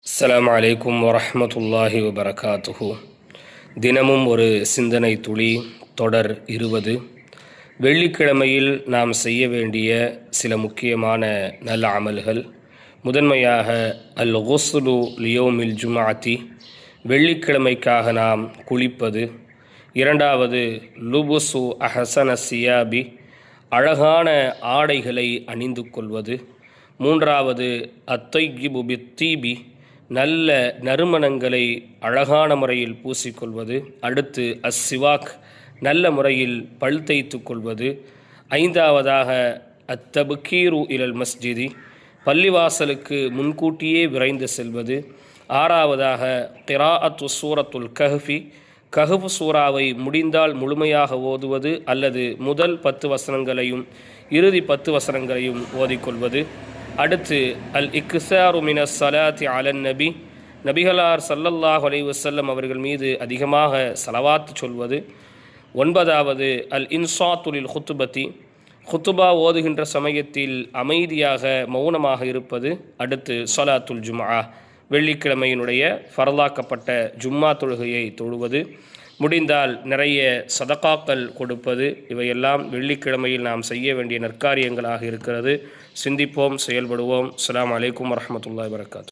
அஸ்ஸலாமு அலைக்கும் வரஹ்மத்துல்லாஹி வபரகாத்துஹு. தினமும் ஒரு சிந்தனை துளி தொடர் 20. வெள்ளிக்கிழமையில் நாம் செய்ய வேண்டிய சில முக்கியமான நல்ல அமல்கள். முதன்மையாக அல் குஸ்லு லியோமில் ஜுமாத்தி, வெள்ளிக்கிழமைக்காக நாம் குளிப்பது. இரண்டாவது லுபுசு அஹசன சியாபி, அழகான ஆடைகளை அணிந்து கொள்வது. மூன்றாவது அத்தைகிபு பித்தீபி, நல்ல நறுமணங்களை அழகான முறையில் பூசிக்கொள்வது. அடுத்து அஸ்ஸிவாக், நல்ல முறையில் பல் தேய்த்து கொள்வது. ஐந்தாவதாக அத்தபுக்கீரு இலல் மஸ்ஜிதி, பள்ளிவாசலுக்கு முன்கூட்டியே விரைந்து செல்வது. ஆறாவதாக கிராஅத்து சூரத்துல் கஹ்ஃபி, கஹ்ஃப் சூறாவை முடிந்தால் முழுமையாக ஓதுவது அல்லது முதல் 10 வசனங்களையும் இறுதி 10 வசனங்களையும் ஓதிக்கொள்வது. அடுத்து அல் இக்ஸாரு மினஸ் ஸலாத்தி அலன் நபி, நபிகளார் ஸல்லல்லாஹு அலைஹி வஸல்லம் அவர்கள் மீது அதிகமாக ஸலவாத் சொல்வது. ஒன்பதாவது அல் இன்சாத்துலில் ஹுத்துபத்தி, ஹுத்துபா ஓதுகின்ற சமயத்தில் அமைதியாக மௌனமாக இருப்பது. அடுத்து ஸலாத்துல் ஜும்ஆ, வெள்ளிக்கிழமையினுடைய ஃபர்லாக்கப்பட்ட ஜும்மா தொழுகையை தொழுவது. முடிந்தால் நிறைய சதகாக்கள் கொடுப்பது. இவையெல்லாம் வெள்ளிக்கிழமையில் நாம் செய்ய வேண்டிய நற்காரியங்களாக இருக்கிறது. சிந்திப்போம், செயல்படுவோம். அஸ்ஸலாமு அலைக்கும் வரஹ்மத்துல்லாஹி வபரகாத்துஹு.